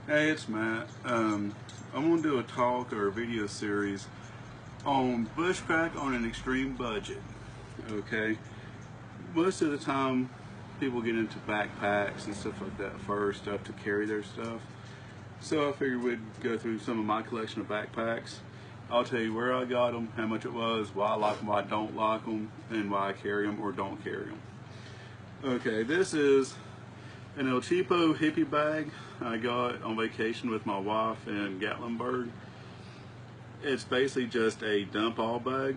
Hey, it's Matt. I'm going to do a talk or a video series on bushcraft on an extreme budget. Okay, most of the time people get into backpacks and stuff like that first, stuff to carry their stuff. So I figured we'd go through some of my collection of backpacks. I'll tell you where I got them, how much it was, why I like them, why I don't like them, and why I carry them or don't carry them. Okay, this is an El Cheapo hippie bag I got on vacation with my wife in Gatlinburg. It's basically just a dump all bag.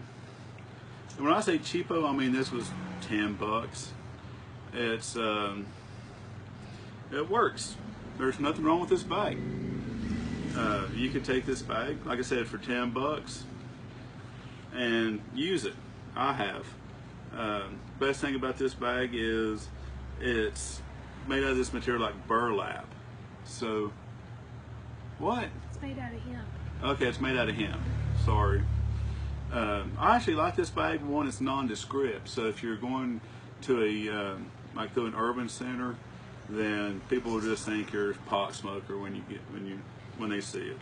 And when I say cheapo, I mean this was 10 bucks. It's it works. There's nothing wrong with this bag. You could take this bag, like I said, for 10 bucks and use it. I have. Best thing about this bag is it's made out of this material like burlap. So, what? It's made out of hemp. Okay, it's made out of hemp. Sorry. I actually like this bag. One, it's nondescript. So if you're going to a like to an urban center, then people will just think you're a pot smoker when they see it.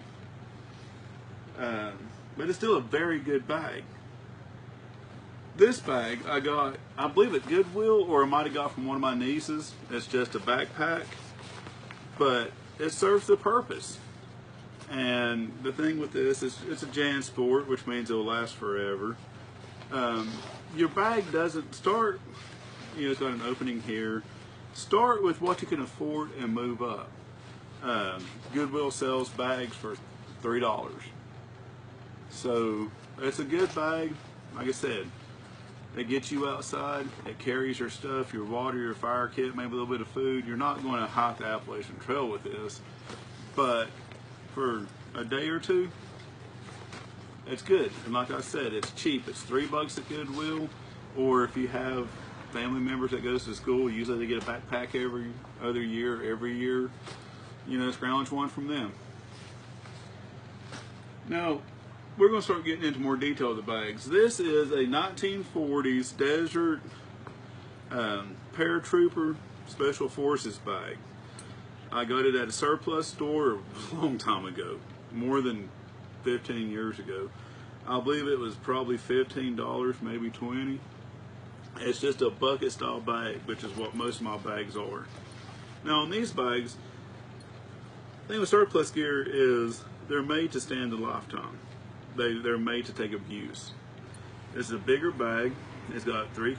But it's still a very good bag. This bag I got, I believe at Goodwill, or I might have got from one of my nieces. It's just a backpack, but it serves the purpose. And the thing with this is it's a JanSport, which means it'll last forever. Your bag doesn't start, it's got an opening here. Start with what you can afford and move up. Goodwill sells bags for $3. So it's a good bag. Like I said, it gets you outside, it carries your stuff, your water, your fire kit, maybe a little bit of food. You're not going to hike the Appalachian Trail with this, but for a day or two, it's good. And like I said, it's cheap. It's $3 at Goodwill, or if you have family members that goes to school, usually they get a backpack every year, scrounge one from them. Now, we're going to start getting into more detail of the bags. This is a 1940s Desert Paratrooper Special Forces bag. I got it at a surplus store a long time ago, more than 15 years ago. I believe it was probably $15, maybe $20. It's just a bucket style bag, which is what most of my bags are. Now on these bags, the thing with surplus gear is they're made to stand a lifetime. They're made to take abuse. This is a bigger bag. It's got three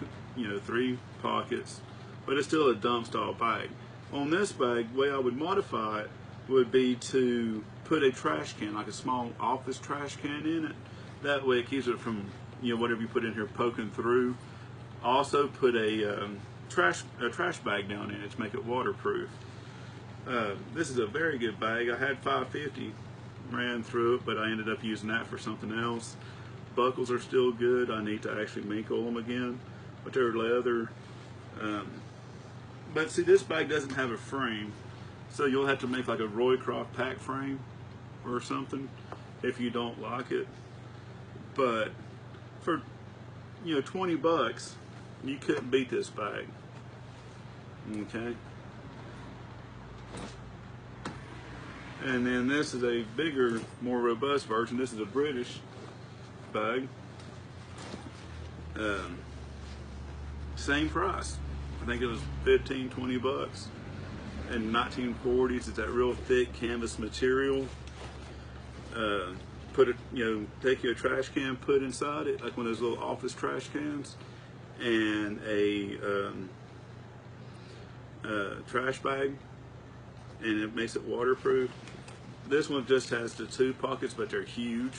pockets, but it's still a dump style bag. On this bag, the way I would modify it would be to put a trash can, like a small office trash can in it. That way it keeps it from, whatever you put in here poking through. Also put a trash bag down in it to make it waterproof. This is a very good bag. I had 550, ran through it, but I ended up using that for something else. Buckles are still good. I need to actually minkle them again, but they're leather. But see, this bag doesn't have a frame, so you'll have to make like a Roycroft pack frame or something if you don't like it. But for 20 bucks, you couldn't beat this bag. Okay. And then this is a bigger, more robust version. This is a British bag. Same price. I think it was 15, 20 bucks. In 1940s, it's that real thick canvas material. Put it, take your trash can, put inside it, like one of those little office trash cans, and a trash bag, and it makes it waterproof. This one just has the two pockets, but they're huge.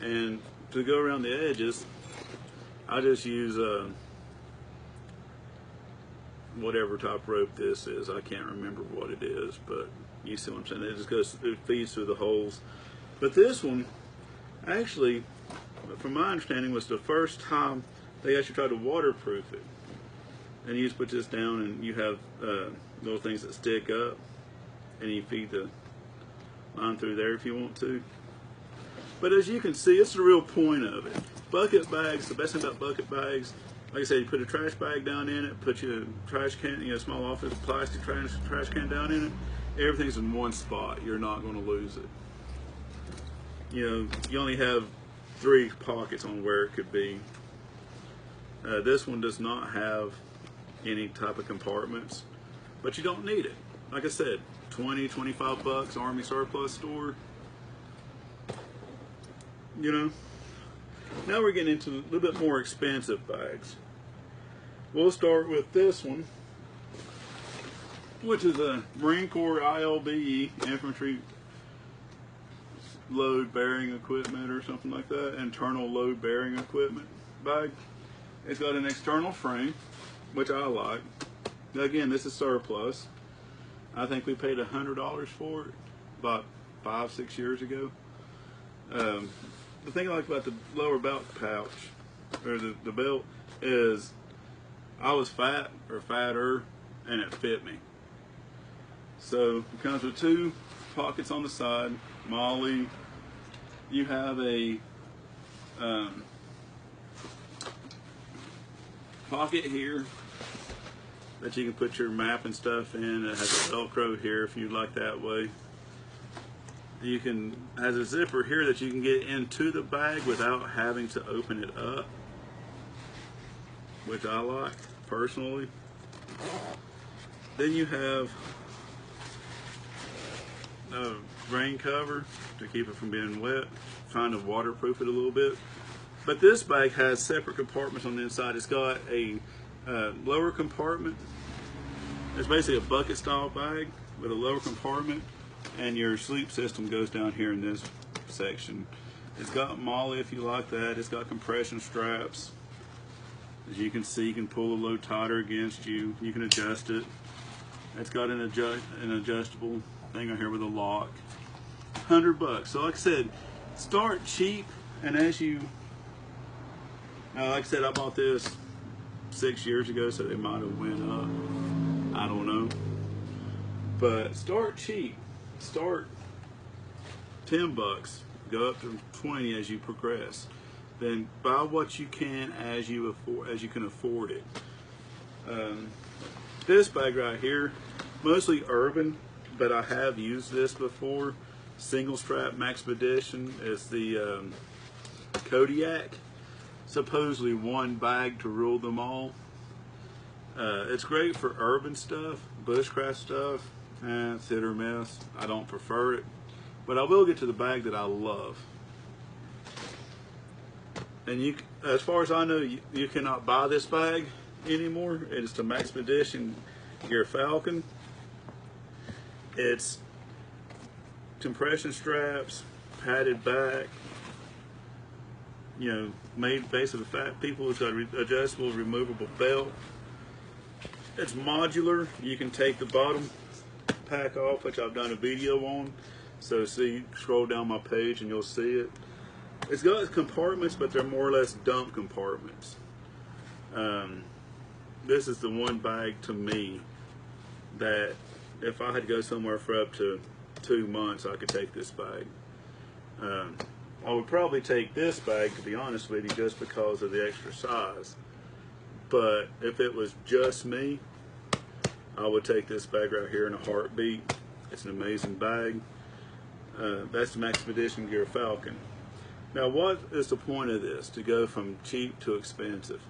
And to go around the edges, I just use whatever top rope this is. I can't remember what it is, but you see what I'm saying? It feeds through the holes. But this one, actually, from my understanding, was the first time they actually tried to waterproof it. And you just put this down, and you have little things that stick up, and you feed the line through there if you want to. But as you can see, it's the real point of it. Bucket bags, the best thing about bucket bags, like I said, you put a trash bag down in it, put your trash can, small office plastic trash can down in it, everything's in one spot. You're not going to lose it. You know, you only have 3 pockets on where it could be. This one does not have any type of compartments, but you don't need it. Like I said, 20, 25 bucks, Army surplus store. You know, now we're getting into a little bit more expensive bags. We'll start with this one, which is a Marine Corps ILBE, infantry load bearing equipment or something like that, internal load bearing equipment bag. It's got an external frame, which I like. Again, this is surplus. I think we paid $100 for it about 5-6 years ago. The thing I like about the lower belt pouch, or the belt, is I was fat or fatter, and it fit me. So it comes with 2 pockets on the side. Molly, you have a pocket here that you can put your map and stuff in. It has a Velcro here if you'd like that way. You can, has a zipper here that you can get into the bag without having to open it up, which I like personally. Then you have a rain cover to keep it from being wet, trying to waterproof it a little bit. But this bag has separate compartments on the inside. It's got a lower compartment. It's basically a bucket style bag with a lower compartment, and your sleep system goes down here in this section. It's got Molly if you like that. It's got compression straps. As you can see, you can pull the load tighter against you. You can adjust it. It's got an adjustable thing on here with a lock. $100. So like I said, start cheap, and as you, like I said, I bought this 6 years ago, so they might have went up. I don't know. But start cheap. Start 10 bucks. Go up to 20 as you progress. Then buy what you can as you can afford it. This bag right here, mostly urban, but I have used this before. Single strap Maxpedition is the Kodiak. Supposedly one bag to rule them all. It's great for urban stuff, bushcraft stuff. It's hit or miss. I don't prefer it, but I will get to the bag that I love. And you, as far as I know, you cannot buy this bag anymore. It's the Maxpedition Gyrfalcon. It's compression straps, padded back. You know, made basically for fat people. It's got an adjustable, removable belt. It's modular. You can take the bottom pack off, which I've done a video on. So see, scroll down my page and you'll see it. It's got compartments, but they're more or less dump compartments. This is the one bag to me that if I had to go somewhere for up to 2 months, I could take this bag. I would probably take this bag, to be honest with you, just because of the extra size. But if it was just me, I would take this bag right here in a heartbeat. It's an amazing bag. That's the Maxpedition Gyrfalcon. Now, what is the point of this? To go from cheap to expensive.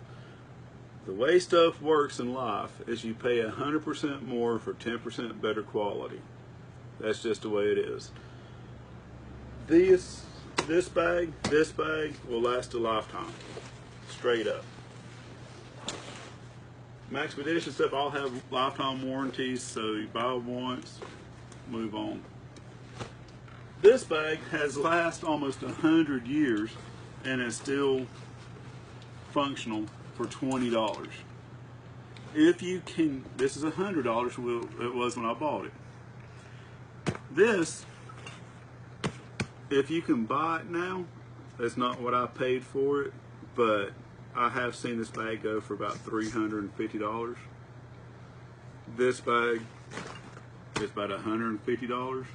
The way stuff works in life is you pay 100% more for 10% better quality. That's just the way it is. This bag will last a lifetime, straight up. Maxpedition stuff all have lifetime warranties, so you buy once, move on. This bag has lasted almost 100 years and is still functional for $20. If you can, this is $100, it was when I bought it. This, if you can buy it now, that's not what I paid for it, but I have seen this bag go for about $350. This bag is about $150.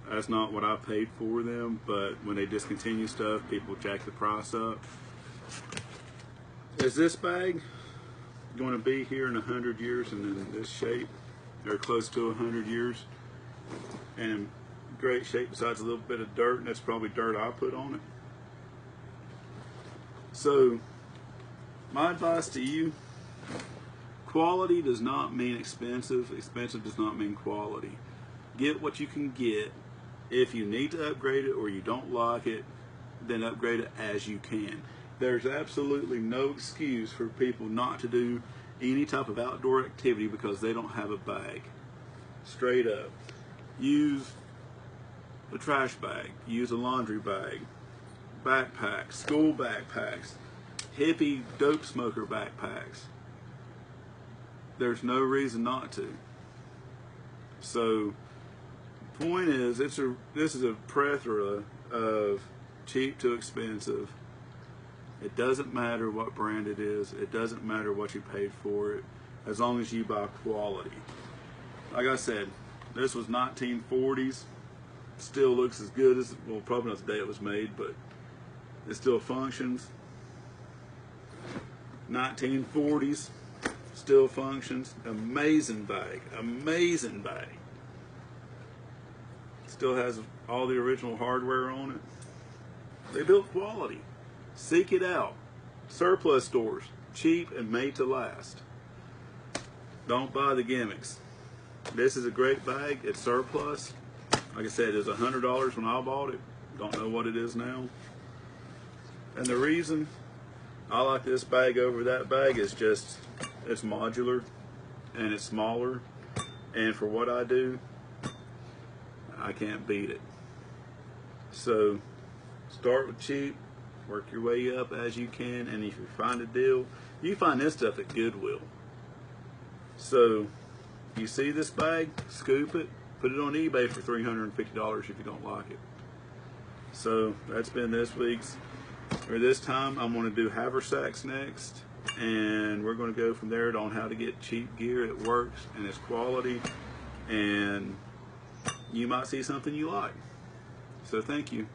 That's not what I paid for them, but when they discontinue stuff, people jack the price up. Is this bag going to be here in 100 years and in this shape, or close to 100 years? and in great shape besides a little bit of dirt, and that's probably dirt I put on it. So my advice to you, quality does not mean expensive. Expensive does not mean quality. Get what you can get. If you need to upgrade it or you don't like it, then upgrade it as you can. There's absolutely no excuse for people not to do any type of outdoor activity because they don't have a bag. Straight up. Use a trash bag. Use a laundry bag. Backpacks. School backpacks. Hippie dope smoker backpacks. There's no reason not to. So, point is, this is a plethora of cheap to expensive. It doesn't matter what brand it is. It doesn't matter what you paid for it, as long as you buy quality. Like I said, this was 1940s. Still looks as good as, well, probably not the day it was made, but it still functions. 1940s, still functions. Amazing bag, amazing bag. Still has all the original hardware on it. They built quality. Seek it out. Surplus stores, cheap and made to last. Don't buy the gimmicks. This is a great bag. It's surplus. Like I said, it was $100 when I bought it. Don't know what it is now. And the reason I like this bag over that bag is just it's modular and it's smaller. And for what I do, I can't beat it. So start with cheap, work your way up as you can, and if you find a deal, you find this stuff at Goodwill. So you see this bag, scoop it, put it on eBay for $350 if you don't like it. So that's been this week's, or this time I'm going to do haversacks next, and we're going to go from there on how to get cheap gear that works and it's quality, and you might see something you like. So thank you.